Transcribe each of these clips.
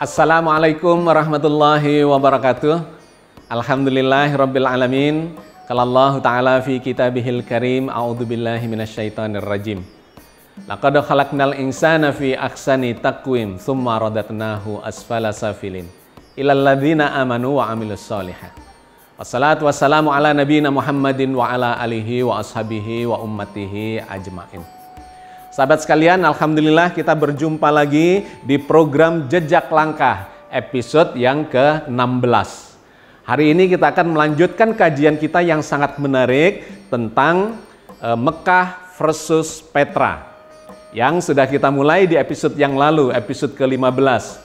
Assalamualaikum warahmatullahi wabarakatuh. Alhamdulillahirabbil alamin. Qala Allah Ta'ala fi kitabihil karim, a'udzubillahi minasyaitonir rajim. Laqad khalaqnal insana fi ahsani taqwim, tsumma radatnahu asfala safilin. Ilal ladzina amanu wa amilus sholihat. Wassalatu wassalamu ala nabiyina Muhammadin wa ala alihi wa ashabihi wa ummatihi ajmain. Sahabat sekalian, alhamdulillah kita berjumpa lagi di program Jejak Langkah episode yang ke-16. Hari ini kita akan melanjutkan kajian kita yang sangat menarik tentang Mekah versus Petra yang sudah kita mulai di episode yang lalu, episode ke-15,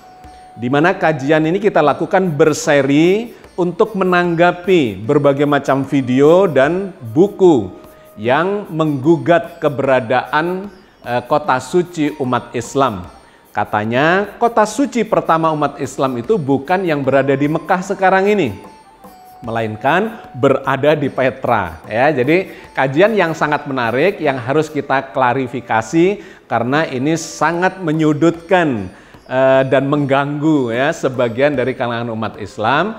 di mana kajian ini kita lakukan berseri untuk menanggapi berbagai macam video dan buku yang menggugat keberadaan kota suci umat Islam. Katanya kota suci pertama umat Islam itu bukan yang berada di Mekah sekarang ini, melainkan berada di Petra. Ya, jadi kajian yang sangat menarik yang harus kita klarifikasi karena ini sangat menyudutkan dan mengganggu ya sebagian dari kalangan umat Islam.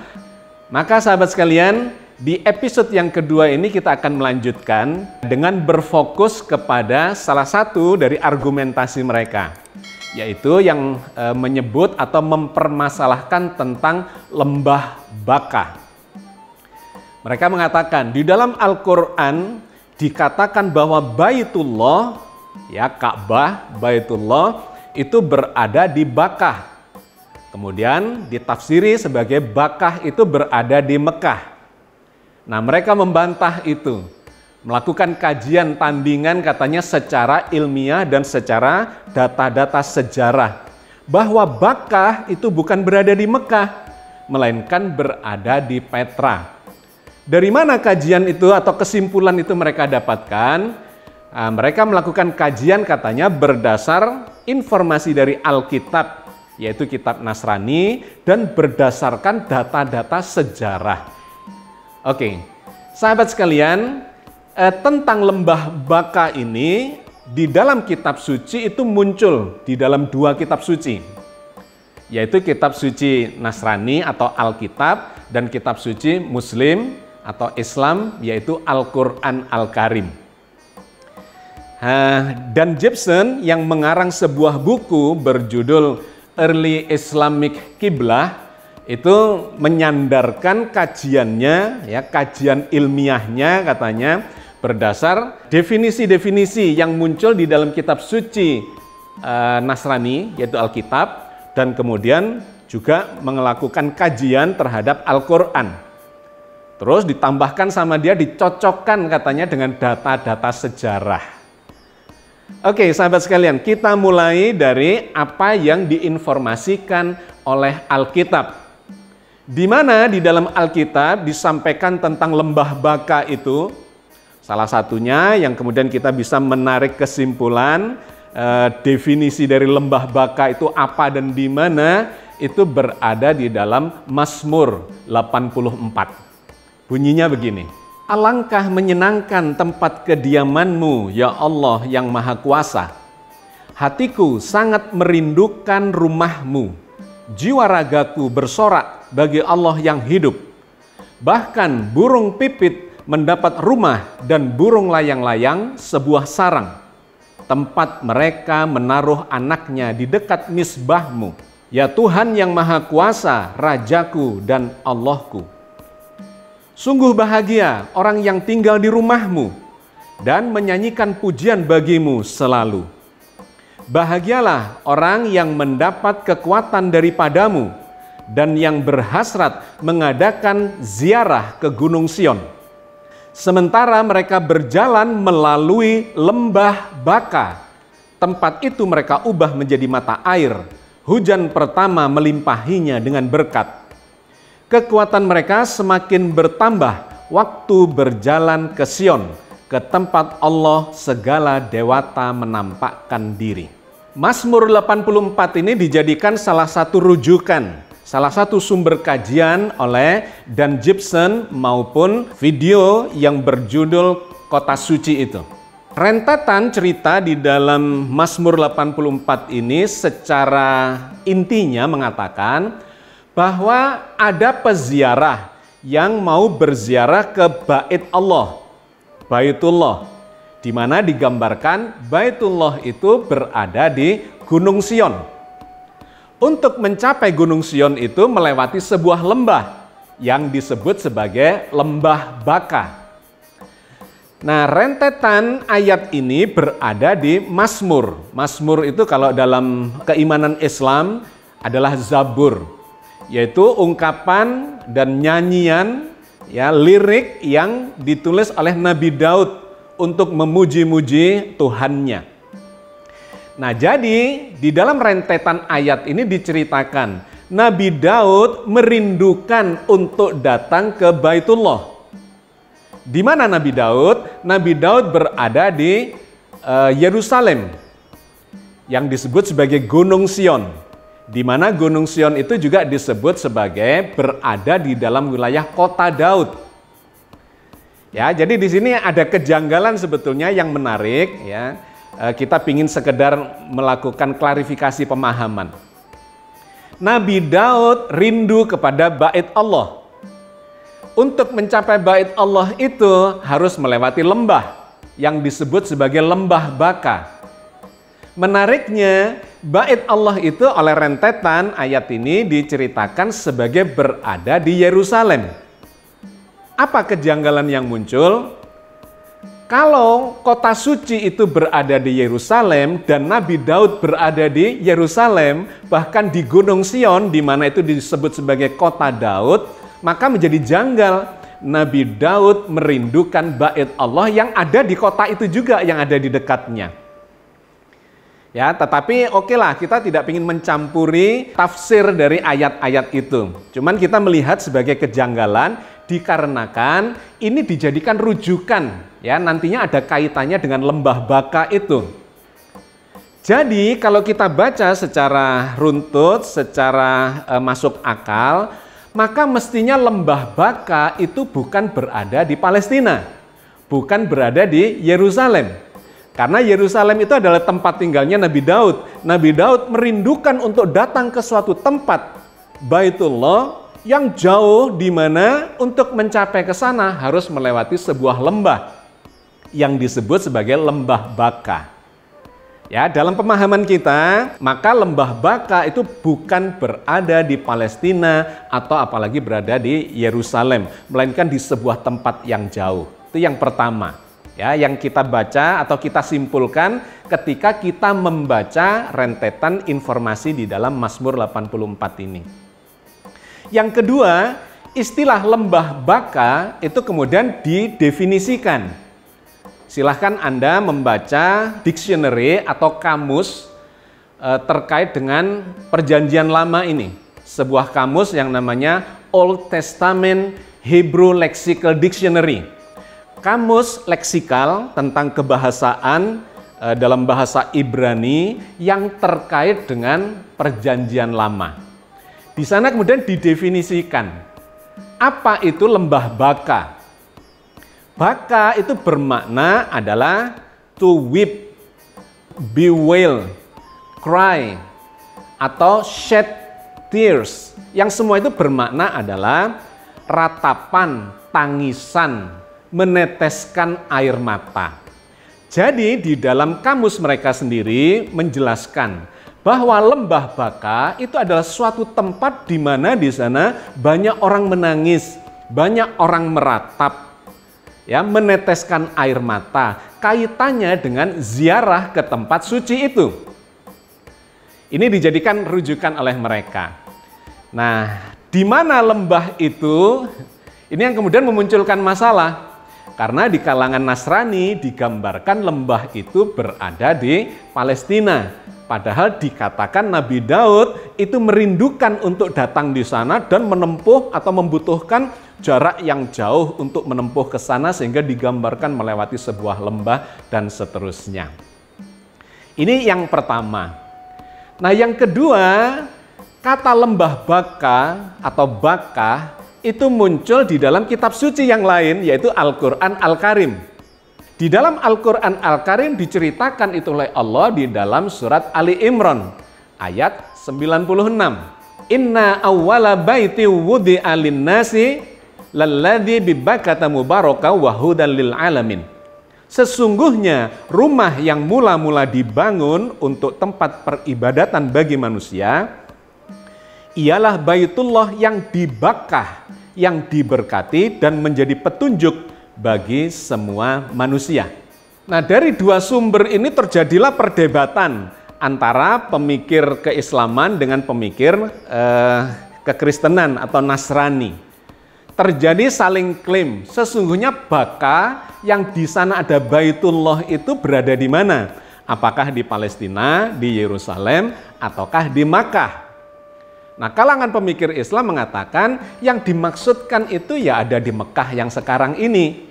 Maka sahabat sekalian, di episode yang kedua ini kita akan melanjutkan dengan berfokus kepada salah satu dari argumentasi mereka, yaitu yang menyebut atau mempermasalahkan tentang lembah Baka. Mereka mengatakan di dalam Al-Quran dikatakan bahwa Baitullah, ya Ka'bah, Baitullah itu berada di Bakah. Kemudian ditafsiri sebagai Bakah itu berada di Mekah. Nah, mereka membantah itu, melakukan kajian tandingan katanya secara ilmiah dan secara data-data sejarah, bahwa Bakah itu bukan berada di Mekah, melainkan berada di Petra. Dari mana kajian itu atau kesimpulan itu mereka dapatkan? Nah, mereka melakukan kajian katanya berdasar informasi dari Alkitab, yaitu kitab Nasrani, dan berdasarkan data-data sejarah. Oke, sahabat sekalian, tentang lembah Baka ini di dalam kitab suci itu muncul di dalam dua kitab suci, yaitu kitab suci Nasrani atau Alkitab dan kitab suci Muslim atau Islam, yaitu Al-Quran Al-Karim. Dan Gibson yang mengarang sebuah buku berjudul Early Islamic Qiblah itu menyandarkan kajiannya, ya kajian ilmiahnya katanya berdasar definisi-definisi yang muncul di dalam kitab suci Nasrani, yaitu Alkitab, dan kemudian juga melakukan kajian terhadap Al-Quran. Terus ditambahkan sama dia, dicocokkan katanya dengan data-data sejarah. Oke, sahabat sekalian, kita mulai dari apa yang diinformasikan oleh Alkitab. Di mana di dalam Alkitab disampaikan tentang lembah Baka itu, salah satunya yang kemudian kita bisa menarik kesimpulan definisi dari lembah Baka itu apa dan di mana, itu berada di dalam Mazmur 84. Bunyinya begini: alangkah menyenangkan tempat kediamanmu, ya Allah yang Maha Kuasa. Hatiku sangat merindukan rumahmu. Jiwa ragaku bersorak bagi Allah yang hidup. Bahkan burung pipit mendapat rumah dan burung layang-layang sebuah sarang, tempat mereka menaruh anaknya di dekat misbahmu. Ya Tuhan yang Maha Kuasa, Rajaku dan Allahku. Sungguh bahagia orang yang tinggal di rumahmu dan menyanyikan pujian bagimu selalu. Bahagialah orang yang mendapat kekuatan daripadamu dan yang berhasrat mengadakan ziarah ke Gunung Sion. Sementara mereka berjalan melalui lembah Baka, tempat itu mereka ubah menjadi mata air. Hujan pertama melimpahinya dengan berkat. Kekuatan mereka semakin bertambah waktu berjalan ke Sion, ke tempat Allah segala dewata menampakkan diri. Mazmur 84 ini dijadikan salah satu rujukan, salah satu sumber kajian oleh Dan Gibson maupun video yang berjudul Kota Suci itu. Rentetan cerita di dalam Mazmur 84 ini secara intinya mengatakan bahwa ada peziarah yang mau berziarah ke Bait Allah, Baitullah, di mana digambarkan Baitullah itu berada di Gunung Sion. Untuk mencapai Gunung Sion itu melewati sebuah lembah yang disebut sebagai Lembah Baka. Nah, rentetan ayat ini berada di Mazmur. Mazmur itu kalau dalam keimanan Islam adalah Zabur, yaitu ungkapan dan nyanyian, ya, lirik yang ditulis oleh Nabi Daud untuk memuji-muji Tuhannya. Nah, jadi di dalam rentetan ayat ini diceritakan Nabi Daud merindukan untuk datang ke Baitullah. Di mana Nabi Daud? Nabi Daud berada di Yerusalem yang disebut sebagai Gunung Sion. Di mana Gunung Sion itu juga disebut sebagai berada di dalam wilayah kota Daud. Ya, jadi di sini ada kejanggalan sebetulnya yang menarik, ya. Kita ingin sekedar melakukan klarifikasi pemahaman. Nabi Daud rindu kepada Bait Allah. Untuk mencapai Bait Allah itu harus melewati lembah yang disebut sebagai Lembah Baka. Menariknya, Bait Allah itu oleh rentetan ayat ini diceritakan sebagai berada di Yerusalem. Apa kejanggalan yang muncul? Kalau kota suci itu berada di Yerusalem dan Nabi Daud berada di Yerusalem, bahkan di Gunung Sion di mana itu disebut sebagai kota Daud, maka menjadi janggal Nabi Daud merindukan Bait Allah yang ada di kota itu juga, yang ada di dekatnya. Ya, tetapi okelah, kita tidak ingin mencampuri tafsir dari ayat-ayat itu. Cuman kita melihat sebagai kejanggalan dikarenakan ini dijadikan rujukan, ya, nantinya ada kaitannya dengan Lembah Baka itu. Jadi kalau kita baca secara runtut, secara masuk akal, maka mestinya Lembah Baka itu bukan berada di Palestina, bukan berada di Yerusalem. Karena Yerusalem itu adalah tempat tinggalnya Nabi Daud. Nabi Daud merindukan untuk datang ke suatu tempat Baitullah yang jauh, di mana untuk mencapai ke sana harus melewati sebuah lembah yang disebut sebagai Lembah Baka. Ya, dalam pemahaman kita, maka Lembah Baka itu bukan berada di Palestina atau apalagi berada di Yerusalem, melainkan di sebuah tempat yang jauh. Itu yang pertama, ya, yang kita baca atau kita simpulkan ketika kita membaca rentetan informasi di dalam Mazmur 84 ini. Yang kedua, istilah Lembah Baka itu kemudian didefinisikan. Silahkan Anda membaca dictionary atau kamus terkait dengan Perjanjian Lama ini. Sebuah kamus yang namanya Old Testament Hebrew Lexical Dictionary. Kamus leksikal tentang kebahasaan dalam bahasa Ibrani yang terkait dengan Perjanjian Lama. Di sana kemudian didefinisikan apa itu Lembah Baka. Baka itu bermakna adalah to weep, bewail, cry, atau shed tears. Yang semua itu bermakna adalah ratapan, tangisan, meneteskan air mata. Jadi di dalam kamus mereka sendiri menjelaskan bahwa Lembah Baka itu adalah suatu tempat di mana di sana banyak orang menangis, banyak orang meratap, ya, meneteskan air mata, kaitannya dengan ziarah ke tempat suci itu. Ini dijadikan rujukan oleh mereka. Nah, di mana lembah itu? Ini yang kemudian memunculkan masalah. Karena di kalangan Nasrani digambarkan lembah itu berada di Palestina. Padahal dikatakan Nabi Daud itu merindukan untuk datang di sana dan menempuh atau membutuhkan jarak yang jauh untuk menempuh ke sana sehingga digambarkan melewati sebuah lembah dan seterusnya. Ini yang pertama. Nah, yang kedua, kata Lembah Baka atau Baka itu muncul di dalam kitab suci yang lain, yaitu Al-Quran Al-Karim. Di dalam Al-Quran Al-Karim diceritakan itu oleh Allah di dalam surat Ali Imran ayat 96. Inna awwala baiti wudi'a lin-nasi lalladzi bibakkata mubaraka wa hudan lil alamin. Sesungguhnya rumah yang mula-mula dibangun untuk tempat peribadatan bagi manusia ialah Baitullah yang di Bakkah, yang diberkati dan menjadi petunjuk bagi semua manusia. Nah, dari dua sumber ini terjadilah perdebatan antara pemikir keislaman dengan pemikir kekristenan atau Nasrani. Terjadi saling klaim, sesungguhnya Bakkah yang di sana ada Baitullah itu berada di mana? Apakah di Palestina, di Yerusalem, ataukah di Makkah? Nah, kalangan pemikir Islam mengatakan yang dimaksudkan itu ya ada di Mekah yang sekarang ini.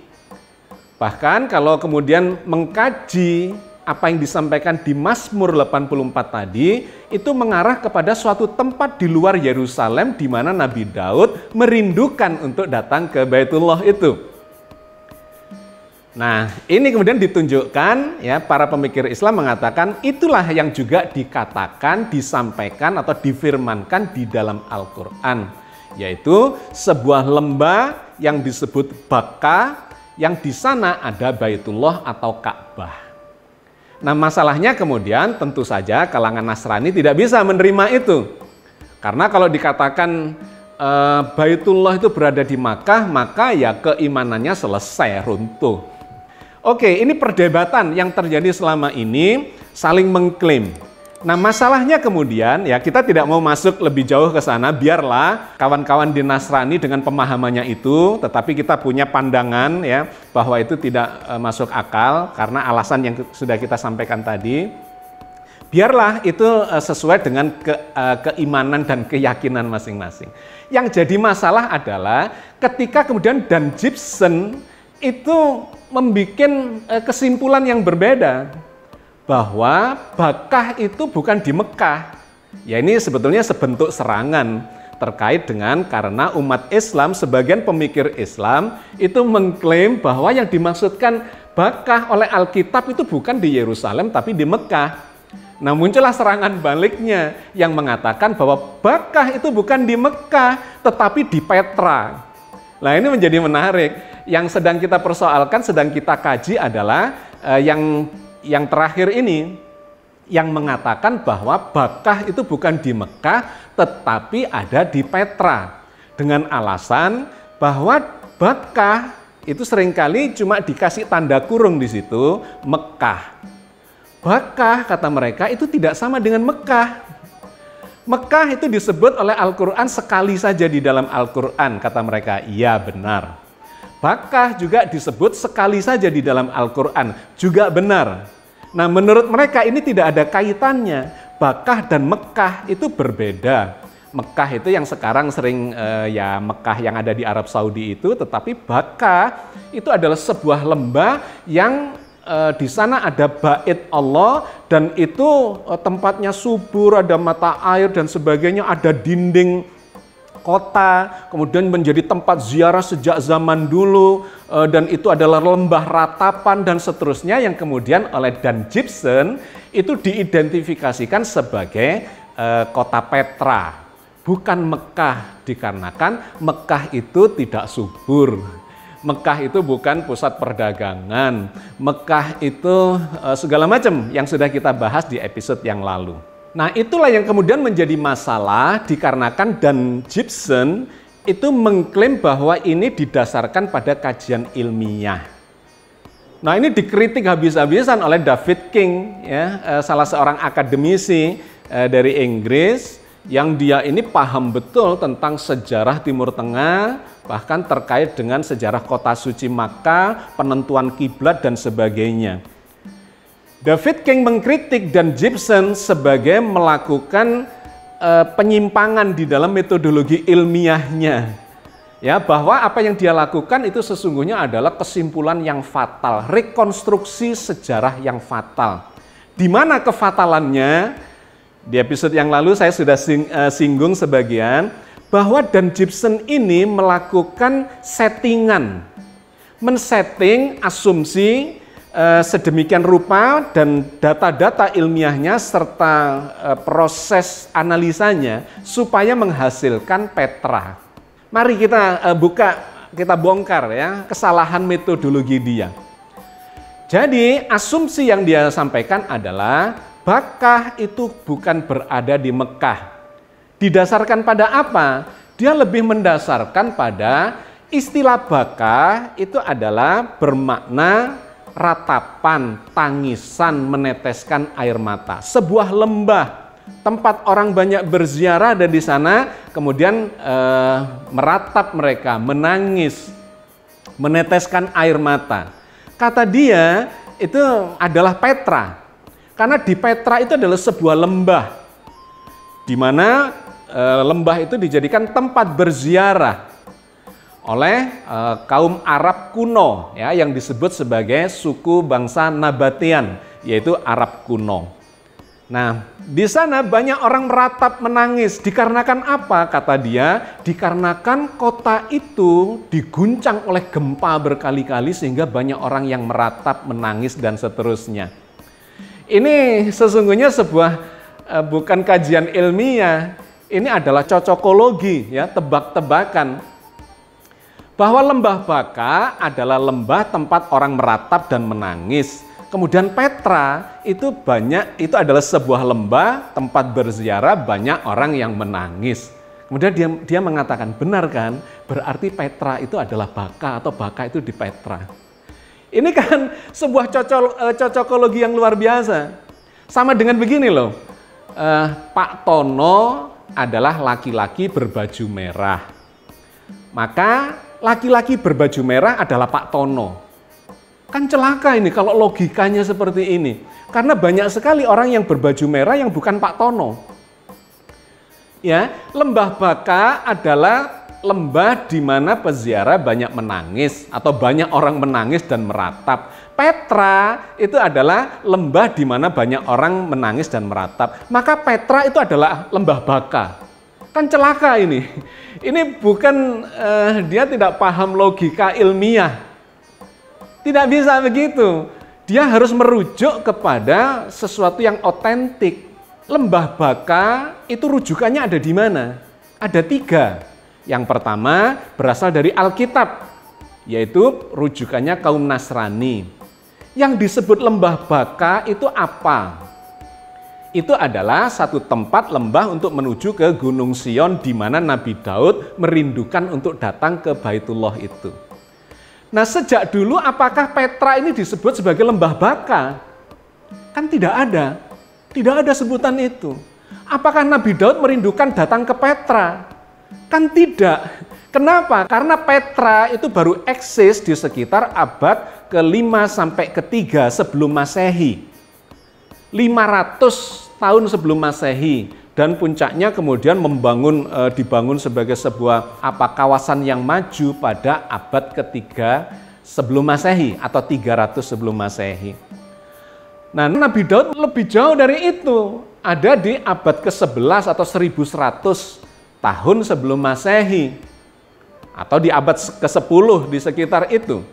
Bahkan kalau kemudian mengkaji apa yang disampaikan di Mazmur 84 tadi, itu mengarah kepada suatu tempat di luar Yerusalem di mana Nabi Daud merindukan untuk datang ke Baitullah itu. Nah, ini kemudian ditunjukkan, ya, para pemikir Islam mengatakan itulah yang juga dikatakan, disampaikan atau difirmankan di dalam Al-Quran, yaitu sebuah lembah yang disebut Bakkah, yang di sana ada Baitullah atau Ka'bah. Nah, masalahnya kemudian tentu saja kalangan Nasrani tidak bisa menerima itu. Karena kalau dikatakan Baitullah itu berada di Makkah, maka ya keimanannya selesai, runtuh. Oke, ini perdebatan yang terjadi selama ini, saling mengklaim. Nah, masalahnya kemudian ya kita tidak mau masuk lebih jauh ke sana, biarlah kawan-kawan di Nasrani dengan pemahamannya itu, tetapi kita punya pandangan ya bahwa itu tidak masuk akal karena alasan yang sudah kita sampaikan tadi. Biarlah itu sesuai dengan keimanan dan keyakinan masing-masing. Yang jadi masalah adalah ketika kemudian Dan Gibson itu membuat kesimpulan yang berbeda, bahwa Bakkah itu bukan di Mekah. Ya, ini sebetulnya sebentuk serangan terkait dengan karena umat Islam, sebagian pemikir Islam itu mengklaim bahwa yang dimaksudkan Bakkah oleh Alkitab itu bukan di Yerusalem tapi di Mekah. Nah, muncullah serangan baliknya yang mengatakan bahwa Bakkah itu bukan di Mekah tetapi di Petra. Nah, ini menjadi menarik. Yang sedang kita persoalkan, sedang kita kaji adalah yang terakhir ini, yang mengatakan bahwa Bakkah itu bukan di Mekah tetapi ada di Petra, dengan alasan bahwa Bakkah itu seringkali cuma dikasih tanda kurung di situ Mekah. Bakkah kata mereka itu tidak sama dengan Mekah. Mekah itu disebut oleh Al-Quran sekali saja di dalam Al-Quran, kata mereka. Iya, benar. Bakkah juga disebut sekali saja di dalam Al-Quran, juga benar. Nah, menurut mereka ini tidak ada kaitannya. Bakkah dan Mekah itu berbeda. Mekah itu yang sekarang sering ya Mekah yang ada di Arab Saudi itu, tetapi Bakkah itu adalah sebuah lembah yang di sana ada bait Allah dan itu tempatnya subur, ada mata air dan sebagainya, ada dinding kota, kemudian menjadi tempat ziarah sejak zaman dulu, dan itu adalah lembah ratapan dan seterusnya, yang kemudian oleh Dan Gibson itu diidentifikasikan sebagai kota Petra, bukan Mekah, dikarenakan Mekah itu tidak subur. Mekah itu bukan pusat perdagangan, Mekah itu segala macam yang sudah kita bahas di episode yang lalu. Nah, itulah yang kemudian menjadi masalah dikarenakan Dan Gibson itu mengklaim bahwa ini didasarkan pada kajian ilmiah. Nah, ini dikritik habis-habisan oleh David King, ya, salah seorang akademisi dari Inggris, yang dia ini paham betul tentang sejarah Timur Tengah, bahkan terkait dengan sejarah kota suci Makkah, penentuan kiblat dan sebagainya. David King mengkritik Dan Gibson sebagai melakukan penyimpangan di dalam metodologi ilmiahnya. Ya, bahwa apa yang dia lakukan itu sesungguhnya adalah kesimpulan yang fatal, rekonstruksi sejarah yang fatal. Di mana kefatalannya? Di episode yang lalu saya sudah singgung sebagian, bahwa Dan Gibson ini melakukan settingan, men-setting asumsi sedemikian rupa dan data-data ilmiahnya serta proses analisanya supaya menghasilkan Petra. Mari kita kita bongkar ya kesalahan metodologi dia. Jadi asumsi yang dia sampaikan adalah Bakkah itu bukan berada di Mekah. Didasarkan pada apa? Dia lebih mendasarkan pada istilah Bakkah itu adalah bermakna ratapan, tangisan, meneteskan air mata. Sebuah lembah, tempat orang banyak berziarah dan di sana kemudian meratap mereka, menangis, meneteskan air mata. Kata dia itu adalah Petra. Karena di Petra itu adalah sebuah lembah, di mana lembah itu dijadikan tempat berziarah oleh kaum Arab kuno, ya, yang disebut sebagai suku bangsa Nabatian, yaitu Arab kuno. Nah, di sana banyak orang meratap menangis. Dikarenakan apa? Kata dia, dikarenakan kota itu diguncang oleh gempa berkali-kali sehingga banyak orang yang meratap menangis dan seterusnya. Ini sesungguhnya sebuah bukan kajian ilmiah, ini adalah cocokologi, ya, tebak-tebakan. Bahwa lembah Bakkah adalah lembah tempat orang meratap dan menangis. Kemudian Petra itu adalah sebuah lembah tempat berziarah banyak orang yang menangis. Kemudian dia mengatakan, benar kan? Berarti Petra itu adalah Bakkah atau Bakkah itu di Petra. Ini kan sebuah cocokologi yang luar biasa. Sama dengan begini loh, Pak Tono adalah laki-laki berbaju merah. Maka laki-laki berbaju merah adalah Pak Tono. Kan celaka ini kalau logikanya seperti ini. Karena banyak sekali orang yang berbaju merah yang bukan Pak Tono. Ya, lembah Bakkah adalah lembah di mana peziarah banyak menangis atau banyak orang menangis dan meratap. Petra itu adalah lembah di mana banyak orang menangis dan meratap. Maka Petra itu adalah lembah Bakkah. Kan celaka ini. Ini bukan dia tidak paham logika ilmiah. Tidak bisa begitu. Dia harus merujuk kepada sesuatu yang otentik. Lembah Bakkah itu rujukannya ada di mana? Ada 3. Yang pertama berasal dari Alkitab, yaitu rujukannya kaum Nasrani. Yang disebut lembah Bakkah itu apa? Itu adalah satu tempat lembah untuk menuju ke Gunung Sion di mana Nabi Daud merindukan untuk datang ke Baitullah itu. Nah, sejak dulu apakah Petra ini disebut sebagai lembah Bakkah? Kan tidak ada sebutan itu. Apakah Nabi Daud merindukan datang ke Petra? Kan tidak. Kenapa? Karena Petra itu baru eksis di sekitar abad ke-5 sampai ke-3 sebelum Masehi. 500 tahun sebelum Masehi. Dan puncaknya kemudian dibangun sebagai sebuah kawasan yang maju pada abad ke-3 sebelum Masehi atau 300 sebelum Masehi. Nah, Nabi Daud lebih jauh dari itu. Ada di abad ke-11 atau 1100 tahun sebelum Masehi, atau di abad ke-10 di sekitar itu.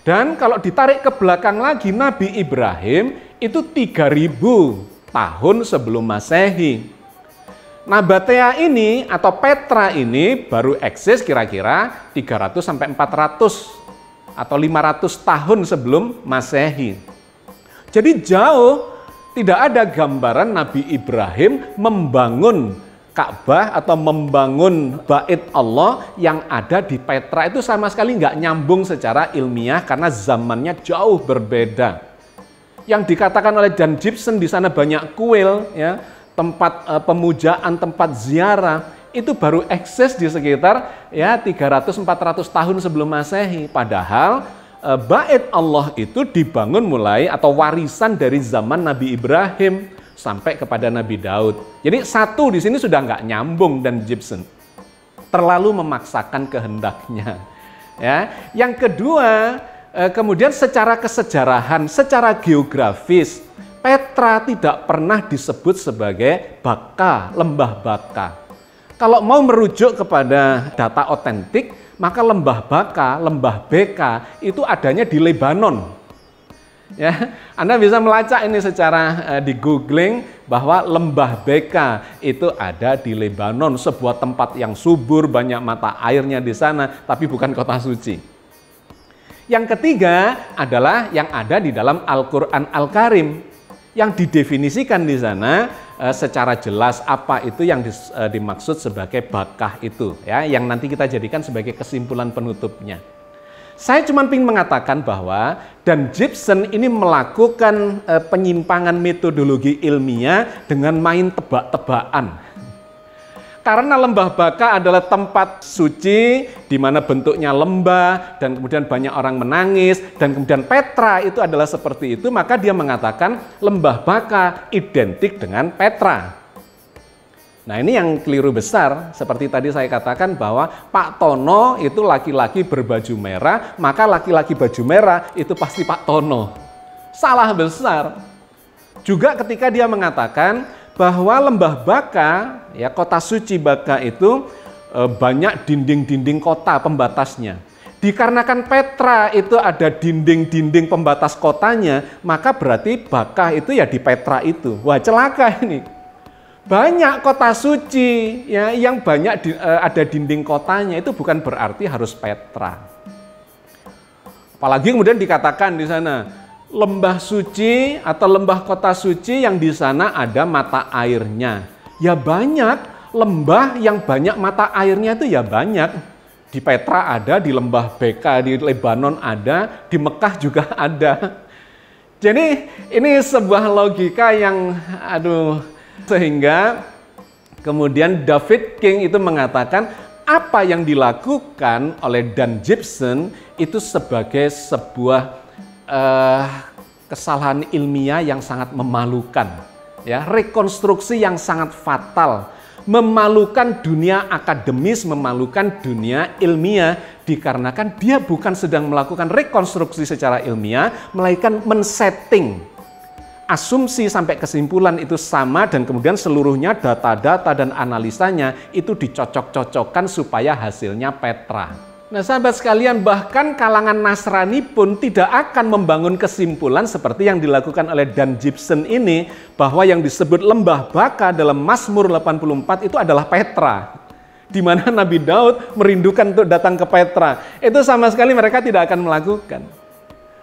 Dan kalau ditarik ke belakang lagi, Nabi Ibrahim itu 3000 tahun sebelum Masehi. Nabatea ini atau Petra ini baru eksis kira-kira 300 sampai 400 atau 500 tahun sebelum Masehi. Jadi jauh tidak ada gambaran Nabi Ibrahim membangun Ka'bah atau membangun bait Allah yang ada di Petra. Itu sama sekali nggak nyambung secara ilmiah karena zamannya jauh berbeda. Yang dikatakan oleh John Gibson di sana banyak kuil, ya, tempat pemujaan, tempat ziarah, itu baru eksis di sekitar 300-400 tahun sebelum Masehi. Padahal bait Allah itu dibangun mulai atau warisan dari zaman Nabi Ibrahim sampai kepada Nabi Daud. Jadi satu di sini sudah nggak nyambung dan Gibson terlalu memaksakan kehendaknya. Ya, yang kedua, kemudian secara kesejarahan, secara geografis, Petra tidak pernah disebut sebagai Bakkah, lembah Bakkah. Kalau mau merujuk kepada data otentik, maka lembah Bakkah, lembah Beka itu adanya di Lebanon. Ya, Anda bisa melacak ini secara di googling bahwa lembah Beka itu ada di Lebanon, sebuah tempat yang subur, banyak mata airnya di sana, tapi bukan kota suci. Yang ketiga adalah yang ada di dalam Al-Quran Al-Karim, yang didefinisikan di sana secara jelas apa itu yang dimaksud sebagai bakah itu, ya, yang nanti kita jadikan sebagai kesimpulan penutupnya. Saya cuma ingin mengatakan bahwa Dan Gibson ini melakukan penyimpangan metodologi ilmiah dengan main tebak-tebakan. Karena lembah Baka adalah tempat suci di mana bentuknya lembah dan kemudian banyak orang menangis dan kemudian Petra itu adalah seperti itu, maka dia mengatakan lembah Baka identik dengan Petra. Nah, ini yang keliru besar, seperti tadi saya katakan bahwa Pak Tono itu laki-laki berbaju merah, maka laki-laki baju merah itu pasti Pak Tono. Salah besar. Juga ketika dia mengatakan bahwa lembah Baka, ya kota suci Baka itu banyak dinding-dinding kota pembatasnya. Dikarenakan Petra itu ada dinding-dinding pembatas kotanya, maka berarti Baka itu ya di Petra itu. Wah, celaka ini. Banyak kota suci ya yang banyak ada dinding kotanya, itu bukan berarti harus Petra. Apalagi kemudian dikatakan di sana lembah suci atau lembah kota suci yang di sana ada mata airnya. Ya banyak lembah yang banyak mata airnya itu ya banyak. Di Petra ada, di lembah Beka, di Lebanon ada, di Mekah juga ada. Jadi ini sebuah logika yang sehingga kemudian David King itu mengatakan apa yang dilakukan oleh Dan Gibson itu sebagai sebuah kesalahan ilmiah yang sangat memalukan, ya, rekonstruksi yang sangat fatal, memalukan dunia akademis, memalukan dunia ilmiah, dikarenakan dia bukan sedang melakukan rekonstruksi secara ilmiah, melainkan men-setting asumsi sampai kesimpulan itu sama dan kemudian seluruhnya data-data dan analisanya itu dicocok-cocokkan supaya hasilnya Petra. Nah, sahabat sekalian, bahkan kalangan Nasrani pun tidak akan membangun kesimpulan seperti yang dilakukan oleh Dan Gibson ini, bahwa yang disebut lembah Baka dalam Mazmur 84 itu adalah Petra, di mana Nabi Daud merindukan untuk datang ke Petra. Itu sama sekali mereka tidak akan melakukan.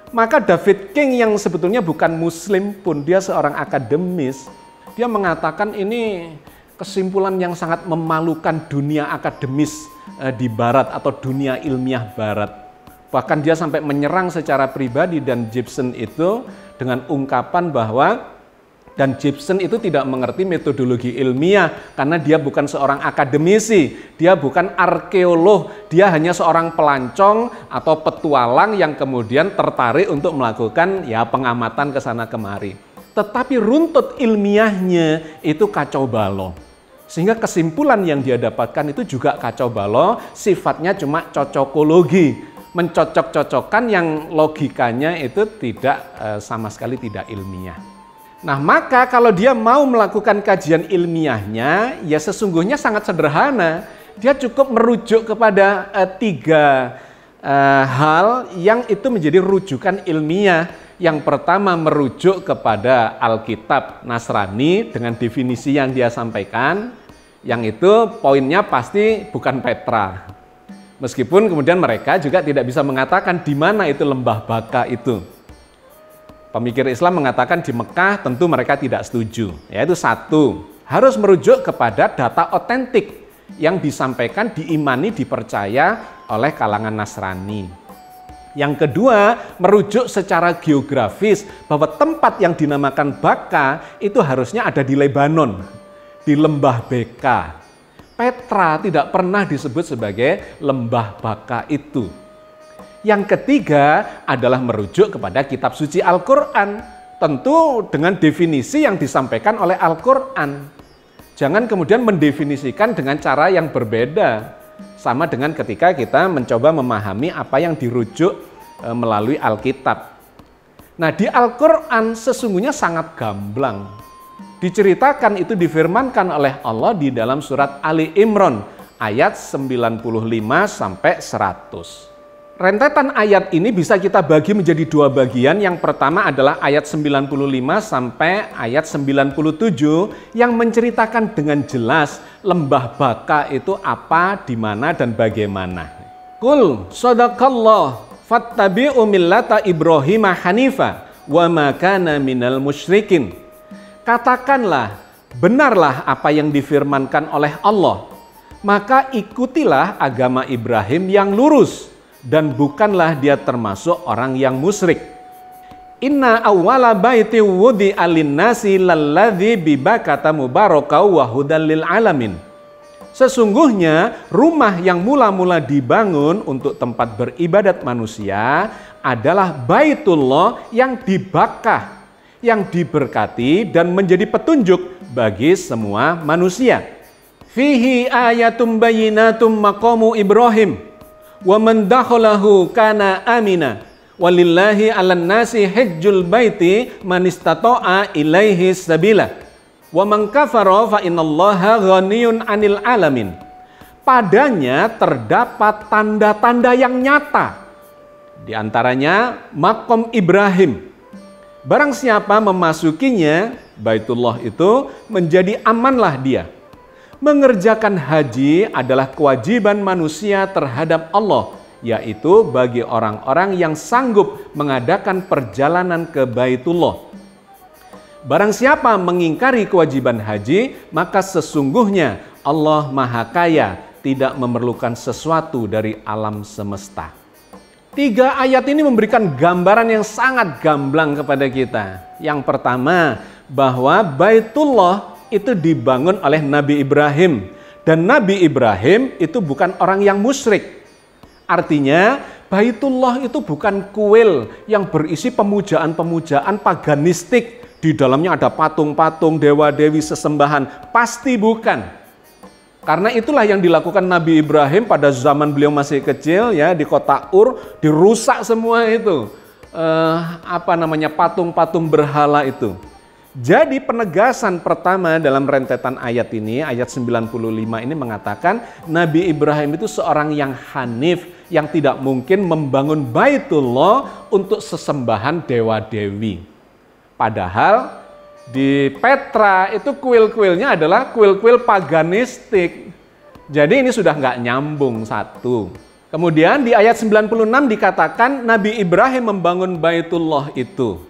Maka David King yang sebetulnya bukan muslim pun, dia seorang akademis, dia mengatakan ini kesimpulan yang sangat memalukan dunia akademis di barat atau dunia ilmiah barat. Bahkan dia sampai menyerang secara pribadi Dan Gibson itu dengan ungkapan bahwa Dan Gibson itu tidak mengerti metodologi ilmiah karena dia bukan seorang akademisi, dia bukan arkeolog, dia hanya seorang pelancong atau petualang yang kemudian tertarik untuk melakukan ya pengamatan ke sana kemari. Tetapi runtut ilmiahnya itu kacau balau. Sehingga kesimpulan yang dia dapatkan itu juga kacau balau, sifatnya cuma cocokologi, mencocok-cocokkan yang logikanya itu tidak sama sekali tidak ilmiah. Nah, maka kalau dia mau melakukan kajian ilmiahnya, ya sesungguhnya sangat sederhana. Dia cukup merujuk kepada tiga hal yang itu menjadi rujukan ilmiah. Yang pertama merujuk kepada Alkitab Nasrani dengan definisi yang dia sampaikan, yang itu poinnya pasti bukan Petra. Meskipun kemudian mereka juga tidak bisa mengatakan di mana itu lembah Baka itu. Pemikir Islam mengatakan di Mekah, tentu mereka tidak setuju. Yaitu satu, harus merujuk kepada data otentik yang disampaikan, diimani, dipercaya oleh kalangan Nasrani. Yang kedua, merujuk secara geografis bahwa tempat yang dinamakan Baka itu harusnya ada di Lebanon, di lembah Beka. Petra tidak pernah disebut sebagai lembah Baka itu. Yang ketiga adalah merujuk kepada kitab suci Al-Quran, tentu dengan definisi yang disampaikan oleh Al-Quran. Jangan kemudian mendefinisikan dengan cara yang berbeda, sama dengan ketika kita mencoba memahami apa yang dirujuk melalui Alkitab. Nah, di Al-Quran sesungguhnya sangat gamblang. Diceritakan itu difirmankan oleh Allah di dalam surat Ali Imran ayat 95 sampai 100. Rentetan ayat ini bisa kita bagi menjadi dua bagian. Yang pertama adalah ayat 95 sampai ayat 97 yang menceritakan dengan jelas lembah Baka itu apa, di mana, dan bagaimana. Qul shadaqallah fattabi'u millata Ibrahim hanifa wa ma kana minal musyrikin. Katakanlah, benarlah apa yang difirmankan oleh Allah, maka ikutilah agama Ibrahim yang lurus, dan bukanlah dia termasuk orang yang musyrik. Inna awwala baiti wudi alinnasi lalladzi bibakata mubarakau wa hudan lil alamin. Sesungguhnya rumah yang mula-mula dibangun untuk tempat beribadat manusia adalah Baitullah yang di Bakkah, yang diberkati dan menjadi petunjuk bagi semua manusia. Fihi ayatum bayyinatum maqamu Ibrahim wa man dakhalahu kana amina walillahi 'alan nasi hajjul baiti man istata'a ilaihi sabila wa man kafara fa innallaha ghaniyun 'anil alamin. Padanya terdapat tanda-tanda yang nyata, di antaranya makom Ibrahim. Barang siapa memasukinya, Baitullah itu, menjadi amanlah dia. Mengerjakan haji adalah kewajiban manusia terhadap Allah, yaitu bagi orang-orang yang sanggup mengadakan perjalanan ke Baitullah. Barang siapa mengingkari kewajiban haji, maka sesungguhnya Allah Maha Kaya, tidak memerlukan sesuatu dari alam semesta. 3 ayat ini memberikan gambaran yang sangat gamblang kepada kita. Yang pertama, bahwa Baitullah itu dibangun oleh Nabi Ibrahim, dan Nabi Ibrahim itu bukan orang yang musyrik. Artinya Baitullah itu bukan kuil yang berisi pemujaan-pemujaan paganistik, di dalamnya ada patung-patung, dewa-dewi sesembahan, pasti bukan. Karena itulah yang dilakukan Nabi Ibrahim pada zaman beliau masih kecil, ya, di kota Ur, dirusak semua itu patung-patung berhala itu. Jadi penegasan pertama dalam rentetan ayat ini, ayat 95 ini mengatakan Nabi Ibrahim itu seorang yang hanif, yang tidak mungkin membangun Baitullah untuk sesembahan dewa-dewi. Padahal di Petra itu kuil-kuilnya adalah kuil-kuil paganistik. Jadi ini sudah nggak nyambung satu. Kemudian di ayat 96 dikatakan Nabi Ibrahim membangun Baitullah itu,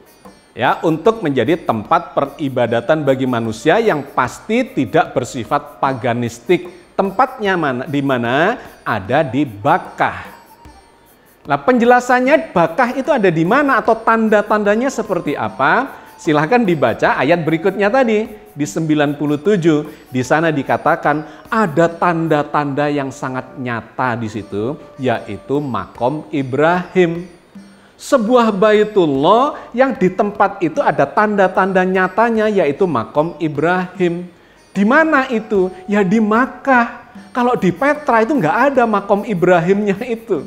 ya, untuk menjadi tempat peribadatan bagi manusia yang pasti tidak bersifat paganistik. Tempatnya di mana? Ada di Bakkah. Nah, penjelasannya Bakkah itu ada di mana atau tanda-tandanya seperti apa? Silahkan dibaca ayat berikutnya tadi, di 97. Di sana dikatakan ada tanda-tanda yang sangat nyata di situ, yaitu makom Ibrahim. Sebuah Baitullah yang di tempat itu ada tanda-tanda nyatanya, yaitu makom Ibrahim. Di mana itu? Ya di Makkah. Kalau di Petra itu nggak ada makom Ibrahimnya itu.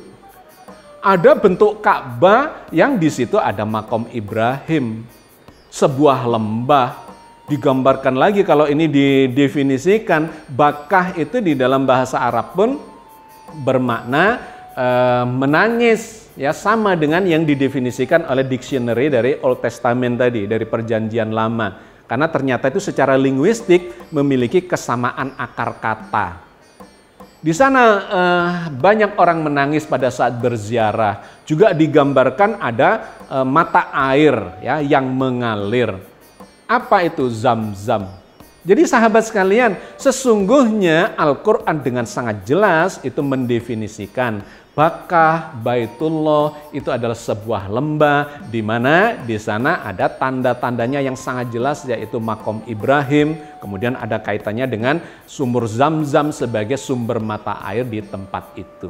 Ada bentuk Ka'bah yang di situ ada makom Ibrahim. Sebuah lembah, digambarkan lagi kalau ini didefinisikan, Bakkah itu di dalam bahasa Arab pun bermakna menangis, ya, sama dengan yang didefinisikan oleh dictionary dari Old Testament tadi, dari Perjanjian Lama. Karena ternyata itu secara linguistik memiliki kesamaan akar kata. Di sana banyak orang menangis pada saat berziarah. Juga digambarkan ada mata air, ya, yang mengalir. Apa itu? Zam-zam. Jadi sahabat sekalian, sesungguhnya Al-Quran dengan sangat jelas itu mendefinisikan Bakkah, Baitullah itu adalah sebuah lembah di mana di sana ada tanda-tandanya yang sangat jelas, yaitu makom Ibrahim. Kemudian ada kaitannya dengan sumur Zam-zam sebagai sumber mata air di tempat itu.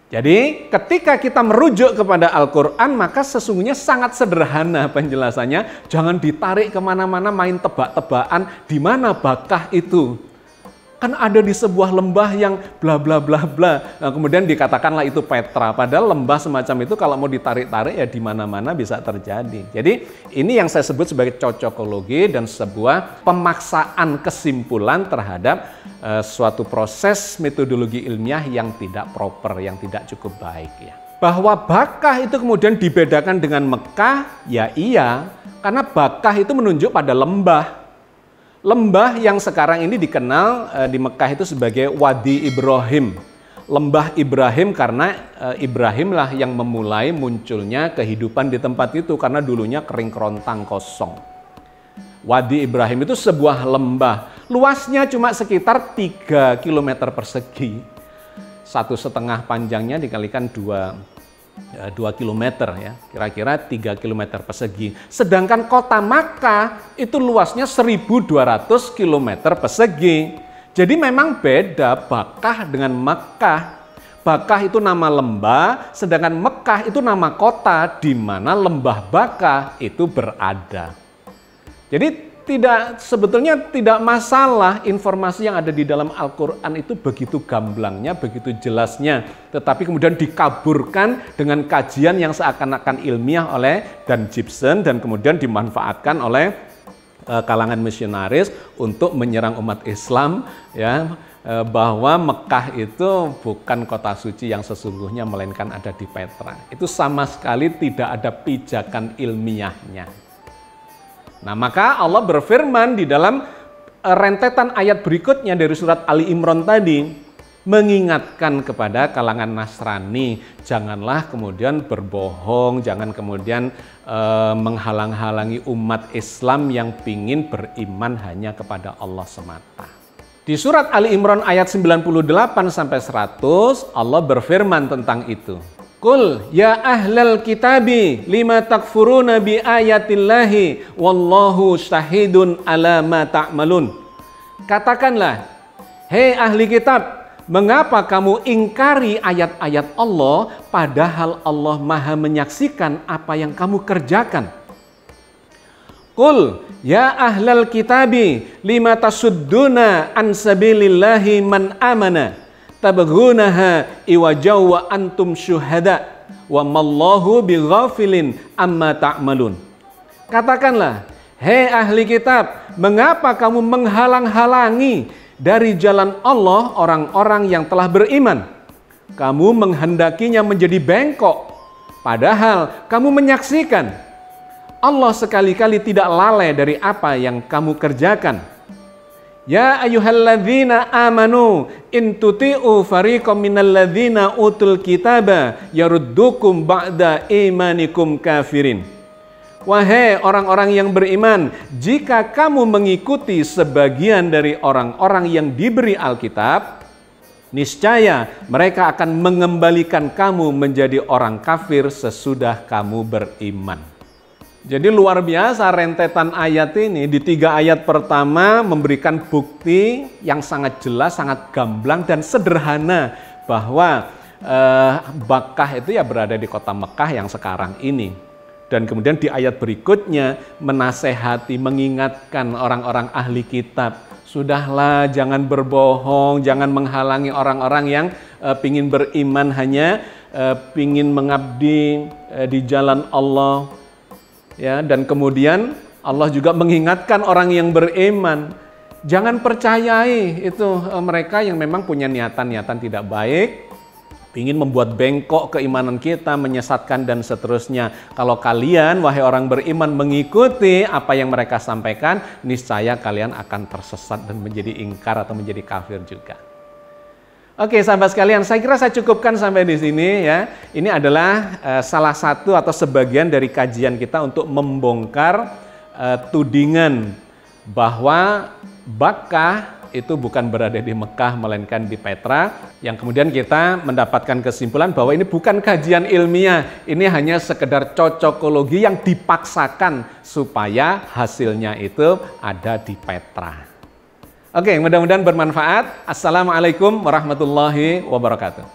Jadi ketika kita merujuk kepada Al-Quran, maka sesungguhnya sangat sederhana penjelasannya. Jangan ditarik kemana-mana main tebak-tebakan di mana Bakkah itu. Kan ada di sebuah lembah yang bla bla bla bla. Nah, kemudian dikatakanlah itu Petra. Padahal lembah semacam itu kalau mau ditarik-tarik ya di mana-mana bisa terjadi. Jadi ini yang saya sebut sebagai cocokologi dan sebuah pemaksaan kesimpulan terhadap suatu proses metodologi ilmiah yang tidak proper, yang tidak cukup baik ya. Bahwa Bakkah itu kemudian dibedakan dengan Mekah, ya iya, karena Bakkah itu menunjuk pada lembah. Lembah yang sekarang ini dikenal di Mekah itu sebagai Wadi Ibrahim. Lembah Ibrahim karena Ibrahimlah yang memulai munculnya kehidupan di tempat itu karena dulunya kering kerontang kosong. Wadi Ibrahim itu sebuah lembah. Luasnya cuma sekitar 3 km persegi. 1,5 panjangnya dikalikan 2 km ya, kira-kira 3 km persegi. Sedangkan kota Makkah itu luasnya 1.200 km persegi. Jadi memang beda Bakkah dengan Makkah. Bakkah itu nama lembah, sedangkan Mekah itu nama kota di mana lembah Bakkah itu berada. Jadi sebetulnya tidak masalah informasi yang ada di dalam Al-Quran itu begitu gamblangnya, begitu jelasnya. Tetapi kemudian dikaburkan dengan kajian yang seakan-akan ilmiah oleh Dan Gibson dan kemudian dimanfaatkan oleh kalangan misionaris untuk menyerang umat Islam ya, bahwa Mekah itu bukan kota suci yang sesungguhnya melainkan ada di Petra. Itu sama sekali tidak ada pijakan ilmiahnya. Nah, maka Allah berfirman di dalam rentetan ayat berikutnya dari surat Ali Imran tadi, mengingatkan kepada kalangan Nasrani, janganlah kemudian berbohong, jangan kemudian menghalang-halangi umat Islam yang ingin beriman hanya kepada Allah semata. Di surat Ali Imran ayat 98-100, Allah berfirman tentang itu. Qul ya ahlal kitabi lima takfuruna bi ayatillahi wallahu syahidun ala ma ta'malun. Katakanlah, hei ahli kitab, mengapa kamu ingkari ayat-ayat Allah padahal Allah Maha menyaksikan apa yang kamu kerjakan? Qul ya ahlal kitabi lima tasudduna an sabilillahi man amana tabghunaha iwajaw wa antum syuhada wa mallahu bighafilin amma ta'malun. Katakanlah, hei ahli kitab, mengapa kamu menghalang-halangi dari jalan Allah orang-orang yang telah beriman? Kamu menghendakinya menjadi bengkok, padahal kamu menyaksikan Allah sekali-kali tidak lalai dari apa yang kamu kerjakan. Ya ayyuhalladzina amanu in tuti'u fariqam minalladzina utul kitaba yaruddukum ba'da imanikum kafirin. Wahai orang-orang yang beriman, jika kamu mengikuti sebagian dari orang-orang yang diberi Alkitab, niscaya mereka akan mengembalikan kamu menjadi orang kafir sesudah kamu beriman. Jadi luar biasa rentetan ayat ini. Di 3 ayat pertama memberikan bukti yang sangat jelas, sangat gamblang dan sederhana bahwa Bakkah itu ya berada di kota Mekah yang sekarang ini. Dan kemudian di ayat berikutnya menasehati, mengingatkan orang-orang ahli kitab. Sudahlah, jangan berbohong, jangan menghalangi orang-orang yang pingin beriman hanya pingin mengabdi di jalan Allah. Ya, dan kemudian Allah juga mengingatkan orang yang beriman, jangan percayai itu mereka yang memang punya niatan-niatan tidak baik, ingin membuat bengkok keimanan kita, menyesatkan dan seterusnya. Kalau kalian, wahai orang beriman, mengikuti apa yang mereka sampaikan, niscaya kalian akan tersesat dan menjadi ingkar atau menjadi kafir juga. Oke, sahabat sekalian, saya kira saya cukupkan sampai di sini ya. Ini adalah salah satu atau sebagian dari kajian kita untuk membongkar tudingan bahwa Bakkah itu bukan berada di Mekah melainkan di Petra, yang kemudian kita mendapatkan kesimpulan bahwa ini bukan kajian ilmiah, ini hanya sekedar cocokologi yang dipaksakan supaya hasilnya itu ada di Petra. Oke, mudah-mudahan bermanfaat. Assalamualaikum warahmatullahi wabarakatuh.